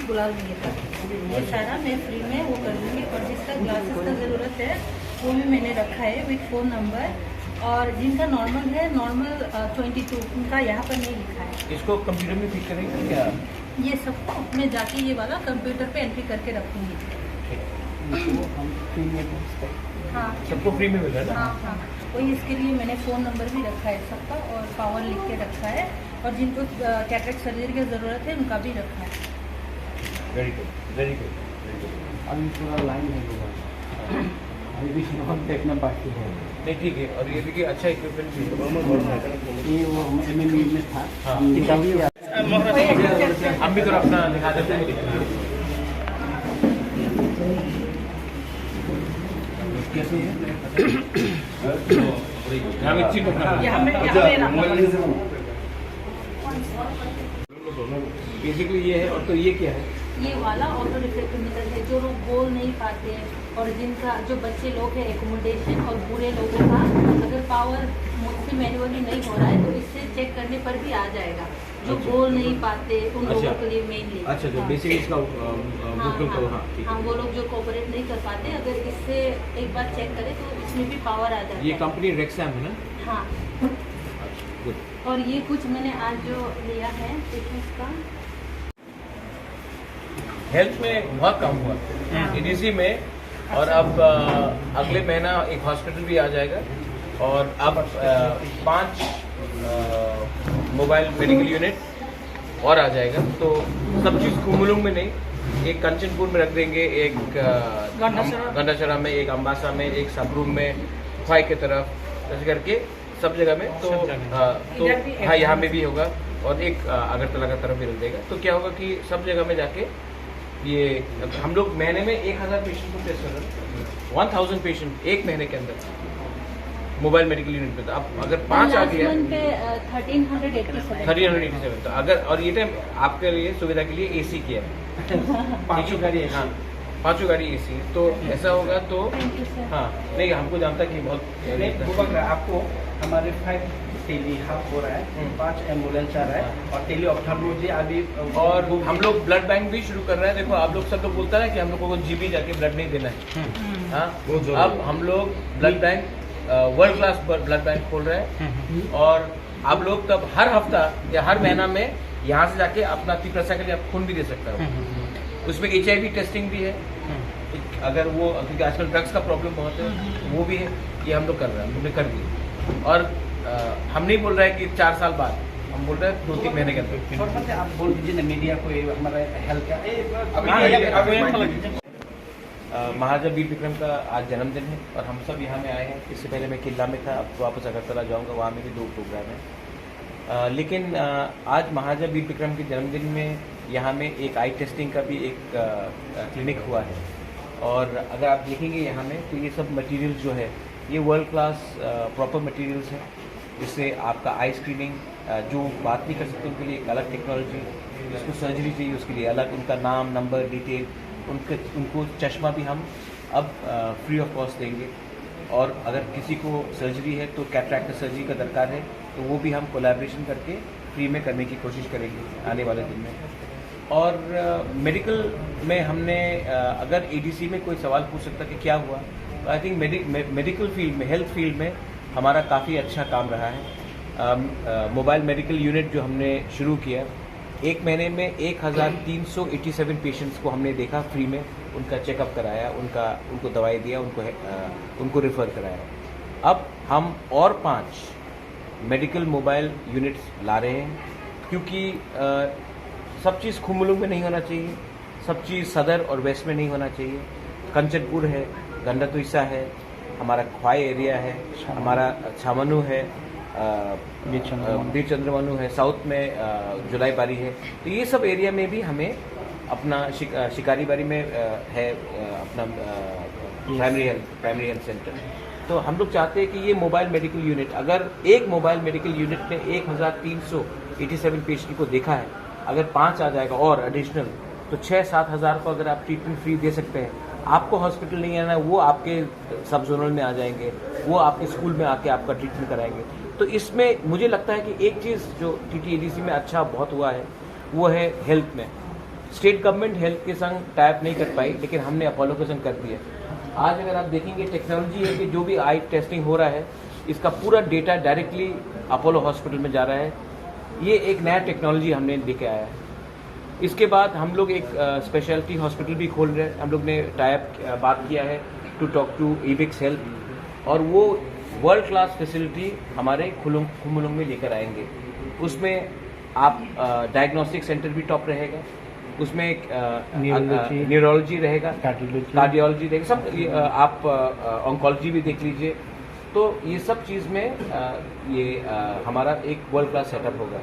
बुला देंगे सर, ये सारा मैं फ्री में वो कर दूँगी। और जिसका ग्लासेस का ज़रूरत है वो भी मैंने रखा है विथ फ़ोन नंबर। और जिनका नॉर्मल है, नॉर्मल 22 उनका यहाँ पर नहीं लिखा है। इसको कंप्यूटर में फिट करेंगे क्या? ये सबको मैं जाके ये वाला कंप्यूटर पे एंट्री करके रखूँगी। हाँ, सबको फ्री में मिल रहा है ना? हाँ हाँ, वही इसके लिए मैंने फ़ोन नंबर भी रखा है सबका, और पावर लिख के रखा है। और जिनको कैटरेक्ट सर्जरी की ज़रूरत है उनका भी रखा है। Very good, very good, very good. अभी पूरा लाइन है होगा, अभी भी बहुत देखना बाकी है। नहीं ठीक है। और ये देखिए अच्छा इक्विपमेंट भी है। ये वो MMA में था। हाँ। हम हम भी तो अपना दिखा देते हैं। कैसे है? बेसिकली ये है। और तो ये क्या है? ये वाला ऑटो रिफ्लेक्टोमीटर है। जो लोग बोल नहीं पाते हैं और जिनका जो बच्चे लोग हैं एकोमोडेशन और बूढ़े लोगों का अगर पावर मुझसे मैन्युअली नहीं हो रहा है तो इससे चेक करने पर भी आ जाएगा। जो बोल नहीं पाते उन लोगों के लिए मेनली। अच्छा, जो बेसिक इसका वोकल का हाँ, वो लोग जो कोऑपरेट नहीं कर पाते, अगर इससे एक बार चेक करें तो इसमें भी पावर आ जाता है। ये कंपनी रेक्सैम है ना? हाँ। गुड। और ये कुछ मैंने आज जो लिया है फिटनेस का, हेल्थ में बहुत काम हुआ एडीसी में। और अब अगले महीना एक हॉस्पिटल भी आ जाएगा। और अब 5 मोबाइल मेडिकल यूनिट और आ जाएगा। तो सब चीज़ कुमुलुंग में नहीं, एक कंचनपुर में रख देंगे, एक गंडाचरा में, एक अम्बासा में, एक सबरूम में, ख्वाई की तरफ, ऐसे करके सब जगह में। तो हाँ, यहाँ में भी होगा। और एक अगरतला का तरफ भी रख देगा। तो क्या होगा कि सब जगह में जाके ये हम लोग महीने में 1000 पेशेंट को टेस्ट कर रहे हैं। 1000 पेशेंट एक महीने के अंदर मोबाइल मेडिकल यूनिट पे। तो अब अगर 5 आ गया 1387। तो अगर, और ये टाइम आपके लिए सुविधा के लिए AC किया है। 5 गाड़ी है। हाँ, 5 गाड़ी AC। तो ऐसा होगा तो हाँ, नहीं हमको जानता कि बहुत आपको हमारे 5 टेली हब हो रहा है, 5 एम्बुलेंस आ रहा है और टेली ऑप्थेल्मोलॉजी अभी। और हम लोग ब्लड बैंक भी शुरू कर रहे हैं। देखो आप लोग सब लोग बोलता है कि हम लोगों को जीबी जाके ब्लड नहीं देना है। हाँ, अब हम लोग blood bank world class blood bank खोल रहे हैं। और आप लोग तब हर हफ्ता या हर महीना में यहाँ से जाके अपना 30% के लिए आप खून भी दे सकते हो। उसमें HIV टेस्टिंग भी है, अगर वो, क्योंकि आजकल ड्रग्स का प्रॉब्लम बहुत है, वो भी है। ये हम लोग कर रहे हैं, हमने कर दिया। और हम नहीं बोल रहे हैं कि 4 साल बाद, हम बोल रहे हैं 2-3 महीने के अंदर। आप बोल दीजिए ना मीडिया को, हमारा हेल्थ का महाराजा वीर विक्रम का आज जन्मदिन है और हम सब यहाँ में आए हैं। इससे पहले मैं किला में था, अब वापस अगरतला जाऊँगा, वहाँ में भी 2 प्रोग्राम हैं। लेकिन आज महाराजा वीर विक्रम के जन्मदिन में यहाँ में एक आई टेस्टिंग का भी एक क्लिनिक हुआ है। और अगर आप देखेंगे यहाँ में तो ये सब मटेरियल्स जो है ये वर्ल्ड क्लास प्रॉपर मटेरियल्स हैं। जिससे आपका आई स्क्रीनिंग, जो बात नहीं कर सकते उनके लिए एक अलग टेक्नोलॉजी, जिसको सर्जरी चाहिए उसके लिए अलग, उनका नाम, नंबर, डिटेल, उनको चश्मा भी हम अब फ्री ऑफ कॉस्ट देंगे। और अगर किसी को सर्जरी है तो कैटरैक्ट सर्जरी का दरकार है तो वो भी हम कोलैबोरेशन करके फ्री में करने की कोशिश करेंगे आने वाले दिन में। और मेडिकल में हमने अगर ADC में कोई सवाल पूछ सकता कि क्या हुआ, तो आई थिंक मेडिकल फील्ड में, हेल्थ फील्ड में हमारा काफ़ी अच्छा काम रहा है। मोबाइल मेडिकल यूनिट जो हमने शुरू किया, एक महीने में 1387 पेशेंट्स को हमने देखा फ्री में, उनका चेकअप कराया, उनको दवाई दिया, उनको रेफ़र कराया। अब हम और 5 मेडिकल मोबाइल यूनिट्स ला रहे हैं, क्योंकि सब चीज़ खुमुलुंग में नहीं होना चाहिए, सब चीज़ सदर और वेस्ट में नहीं होना चाहिए। कंचनपुर है, गंडातुइसा है, हमारा ख्वाई एरिया है, हमारा छामनू है, बीर चंद्रमनु है, साउथ में जुलाईबारी है। तो ये सब एरिया में भी हमें अपना शिकारी बारी में है अपना प्राइमरी हेल्थ सेंटर। तो हम लोग चाहते हैं कि ये मोबाइल मेडिकल यूनिट, अगर एक मोबाइल मेडिकल यूनिट ने 1387 पेशेंट को देखा है, अगर 5 आ जाएगा और एडिशनल, तो 6-7 हज़ार को अगर आप ट्रीटमेंट फ्री दे सकते हैं। आपको हॉस्पिटल नहीं आना, वो आपके सब जोनल में आ जाएंगे, वो आपके स्कूल में आके आपका ट्रीटमेंट कराएंगे। तो इसमें मुझे लगता है कि एक चीज़ जो TTADC में अच्छा बहुत हुआ है वो है हेल्थ में। स्टेट गवर्नमेंट हेल्थ के संग टाइप नहीं कर पाई, लेकिन हमने अपोलो के संग कर दिया। आज अगर आप देखेंगे टेक्नोलॉजी है कि जो भी आई टेस्टिंग हो रहा है, इसका पूरा डेटा डायरेक्टली अपोलो हॉस्पिटल में जा रहा है। ये एक नया टेक्नोलॉजी हमने लेके आया है। इसके बाद हम लोग एक स्पेशलिटी हॉस्पिटल भी खोल रहे हैं। हम लोग ने टाइप बात किया है टू टॉक टू इविक्स हेल्थ, और वो वर्ल्ड क्लास फैसिलिटी हमारे खुमुलुंग में लेकर आएंगे। उसमें आप डायग्नोस्टिक सेंटर भी टॉप रहेगा, उसमें न्यूरोलॉजी रहेगा, कार्डियोलॉजी रहेगा, सब आप ऑन्कोलॉजी भी देख लीजिए। तो ये सब चीज़ में ये हमारा एक वर्ल्ड क्लास सेटअप होगा।